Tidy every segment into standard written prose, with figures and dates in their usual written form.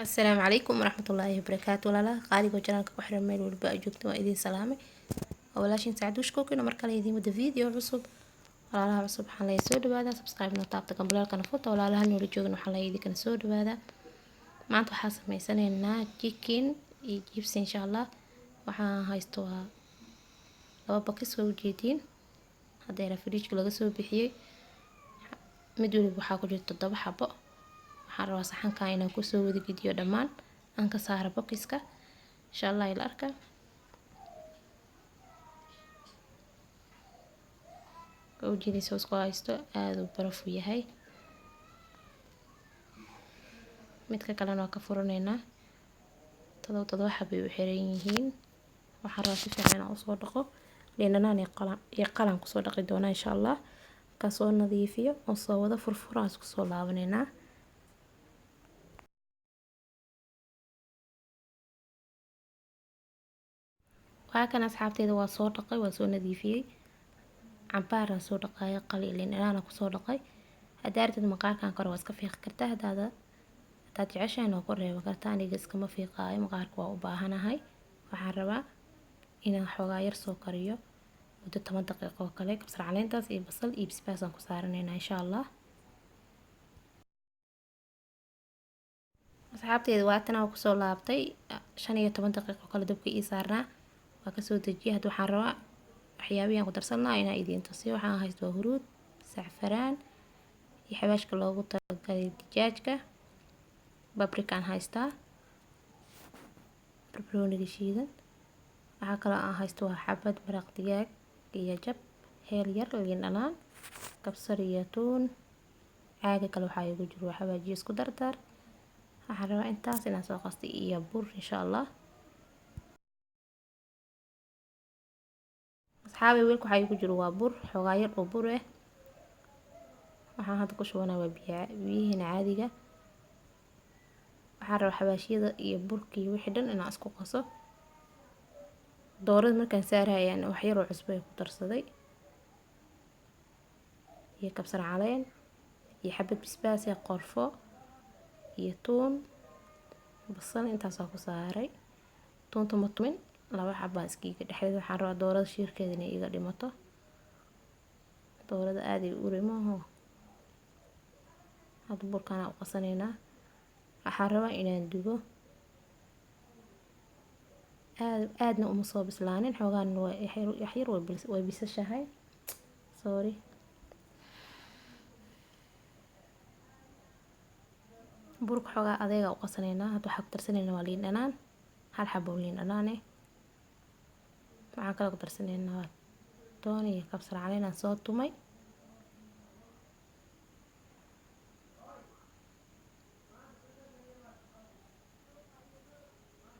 السلام عليكم ورحمة الله وبركاته. ولا qaaliga janaalka ku xiran meel walba aad joogto waa idin salaamay. walaashin saacadush kookina mar kale idin wada video cusub. walaalaha cusub waxaan leeyahay soo dhawaada, subscribe na taabta gambalaalkana furta. walaalaha noola joogin waxaan leeyahay idin soo dhawaada. maanta waxaan sameysanaynaa chicken iyo chips insha Allah. waxaan haysto waa laba bakis oo ujeedin hadeera fridge laga soo bixiyay. mid waliba waxaa ku jirta 7 xabo. waxaan rabaa saxanka inaan ku soo wada gidiyo dhammaan aan ka saaro bokiska insha Allah ila arka. ujeedin soo isku haysto aad u baraf u yahay. midka kalena waa ka furanaynaa. todoba xabo u xiran yihiin. waxaan rabaa si fiican u soo dhaqo leenana iyo qalan ku soo dhaqi doona insha Allah. ka soo nadiifiyo oo soo wada furfuraan isku soo laabanayna. وهكذا أصحابتي waa soo dhaqay waa soo nadiifiyay cambaar soo dhaqay qaliilin inaana ku soo dhaqay hadaartid maqaarkan kor waa iska fiiq kartaa hadaad jeceshahay oo ku reebo kartaa aniga iskama fiiqaayo maqaarku waa u baahanahay. waxaan rabaa inaan xoogaa yar soo kariyo muddo 10 daqiiqo kale kabsar caleentaas iyo basal iyo basbaas aan ku saaranaynaa insha Allah. asxaabteyda waa tan aan ku soo laabtay 15 daqiiqo kale dabka ii saarnaa waa ka soo dajiyay. hadda waxaan rabaa waxyaabahan ku darsanaa inaan idin tusiyo. waxaan haystaa huruud, safaraan iyo xawaashka loogu talagalay digaagga. paprika aan haystaa, barbarooniga shiidan. waxa kale aan haysto waa xabad maraq digaag iyo jab, heel yar, liin dhanaan, kabsar iyo tuun. caaga kale waxa igu jiro xawaajiyo isku dardar. waxaan rabaa intaas inaan soo qasto iyo bur insha Allah. asxaabi wiilku waxa igu jiro waa bur xoogaa yar oo bur ah. waxaan hadda ku shubanaa waa biyaha caadiga. waxaan rabaa xawaashiyada iyo burkii wixii dhan inaan isku qaso. doorada markaan saarayaan wax yar oo cusbo ay ku darsaday iyo kabsar caleen iyo xabad basbaas iyo qorfo iyo tuun basal intaas ku saaray. tuunta ma tumin laba xabba iskiga dhexdeeda. waxaan rabaa doorada shiirkeeda inay iga dhimato. doorada aad ay u rimaho hadda burkana u qasanaynaa. waxaan rabaa inaan dubo aadna uma soo bislaanin xoogaan waa yar way bisashahay. sorry burka xoogaa adeega u qasanaynaa. hadda waxaan ku darsanaynaa waa liin dhanaan, hal xabo liin dhanaan ah. waxaan kale ku darsanaynaa toon iyo kabsar caleen aan soo tumay.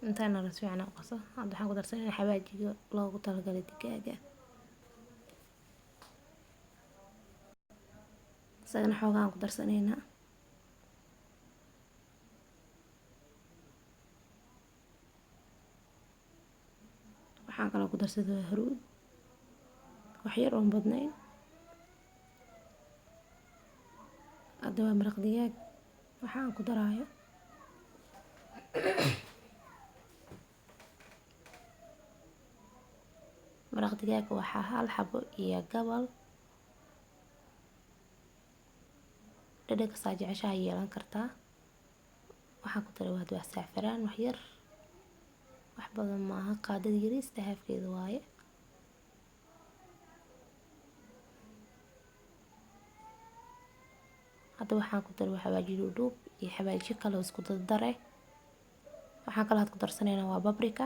intaana la fiican u qaso. hadda waxaan ku darsanaynaa xawaajiga loogu talagalay digaagga. isagana xoogaa aan ku darsanaynaa. waxaan kale ku darsaday huruud wax yar oo badnayn. hadda waa maraq digaag waxaan ku daraayo maraq digaag waxaa hal xabo iyo gabal. dhadhanka saa jeceshaha yeelan kartaa. waxaan ku daray waa safaraan wax yar wax badan maaha qaadada yariista haafkeeda waaye. hadda waxaan ku daray xawaajiyo dhuub iyo xawaajiyo kale oo isku dardaray. waxaan kale ku darsanaynaa waa paprika.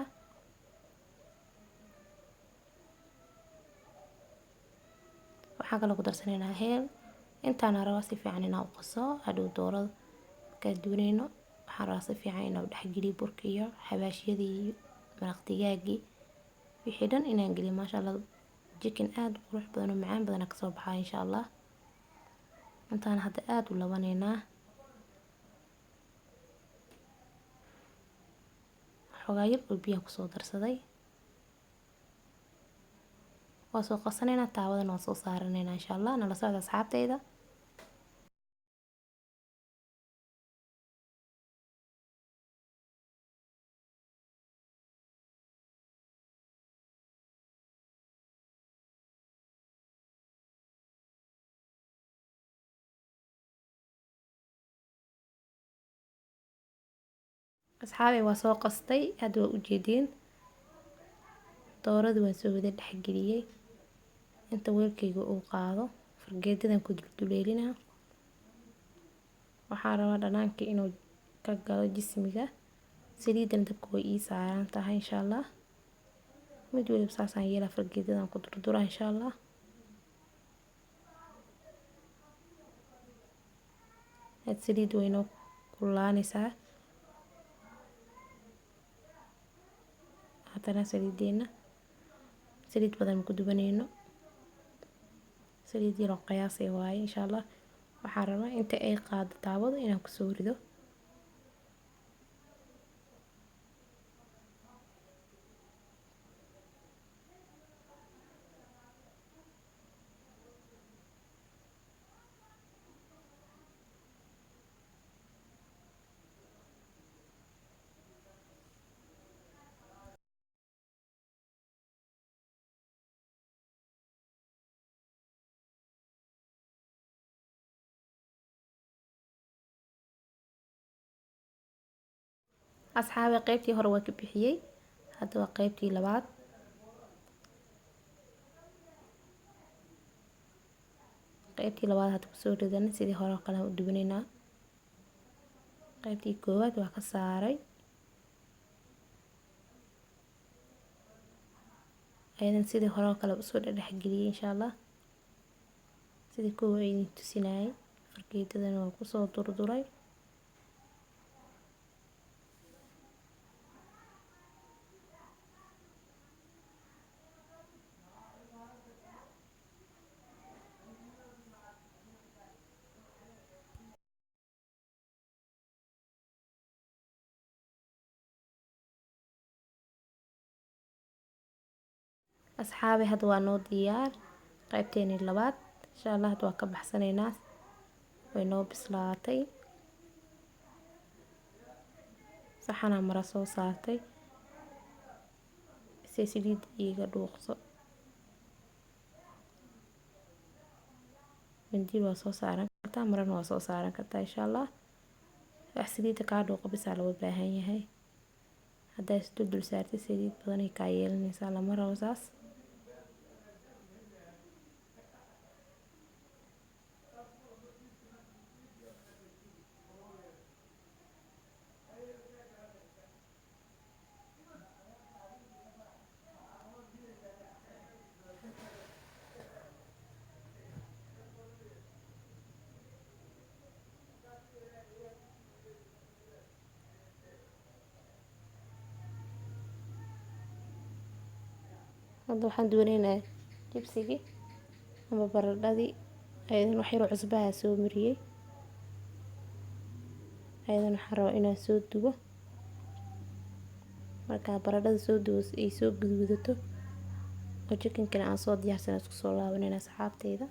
waxaan kale ku darsanaynaa heel. intaan rabaa si fiican inaan u qaso hadhow doorada ka duwanayno. waxaan rabaa si fiican inaan dhex geliyo burka iyo xawaashiyadii maraq digaagii wixii dhan inaan geliyo. maasha Allah chicken aad u qurux badan oo macaan badan ka soo baxay insha Allah. intaan hadda aad u labanaynaa. xoogaa yar oo biyo ku soo darsaday. waa soo qasanaynaa taawadana waa soo saaranaynaa insha Allah. nala socda asxaabteyda. asxaabay waa soo qastay, hadda waa ujeediin doorada waan soo wada dhexgeliyey inta weelkayga uu qaado. Fargeetadan ku dulduleelinaa, waxaan rabaa dhanaanka inuu ka galo jismiga. saliidan dabka way ii saaran tahay insha allah. mid waliba saasaan yeelaa, fargeetadan ku durduraa insha allah. had saliid wayno kulaanaysaa, haddana saliideena saliid badan ku dubanayno, saliid yar oo qiyaas ah waaye insha allah. waxaan rabaa inta ay qaado taawada inaan kusoo rido. asxaabi qaybtii hore waa ka bixiyey, hadda waa qaybtii labaad. qaybtii labaad hadda kusoo ridana sidii hore oo kale aan u dubanaynaa. qaybtii koowaad waa ka saaray, ayadan sidii hore oo kale usoo dhexgeliyey insha allah. sidii kuwa idin tusinayay fargeetadan waa kusoo durduray. asxaabi hadda waa noo diyaar qaybteeni labaad insha allah. hadda waa ka baxsanaynaa, way noo bislaatay. saxanaa mara soo saartay si saliid iiga dhuuqso. mindiil waa soo saaran kartaa, marana waa soo saaran kartaa insha allah. wax saliida kaa dhuuqo bisaa loo baahan yahay. haddaa isdul saartay saliid badan ay kaa yeelanaysaa, lama rabo saas. hadda waxaan doonaynaa jibsigii ama baradhadii, ayadan wax yar oo cusbaha soo mariyey. ayadan waxaan rabaa inaan soo dubo. markaa baradhada soo dubo ay soo guduudato oo chickenkana aan soo diyaarsana isku soo laabanayna asxaabteyda.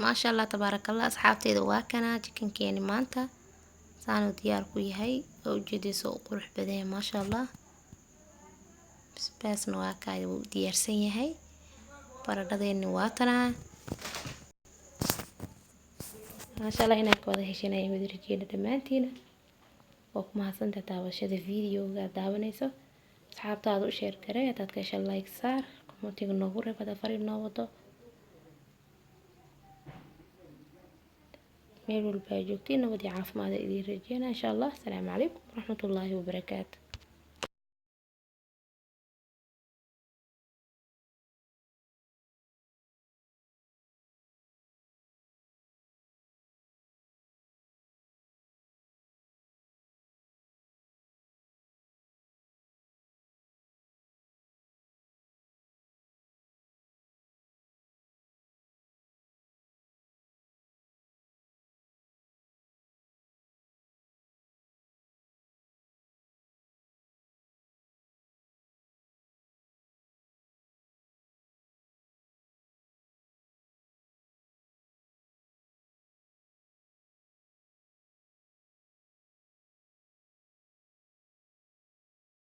maasha allah tabaarakallah asxaabteyda, waa kana chickenkeeni maanta saanu diyaar ku yahay. oo ujeedayso u qurux badan yahay maasha allah. basbaasna waa kaay wuu diyaarsan yahay. baradhadeeni waa tanaa maasha allah. inaan ka wada heshanaya wadarjeeda dhammaantiina. oo ku mahadsantahay daawashada videoga daawanayso. asxaabtaada u sheer garee, hadaad ka hesha like saar, commentiga noogu reeb hada fariin noo wado. meel walba joogtiin nabad iyo caafimaad idin rajeynaa insha allah. asalaamu calaykum waraxmatullaahi wabarakaatu.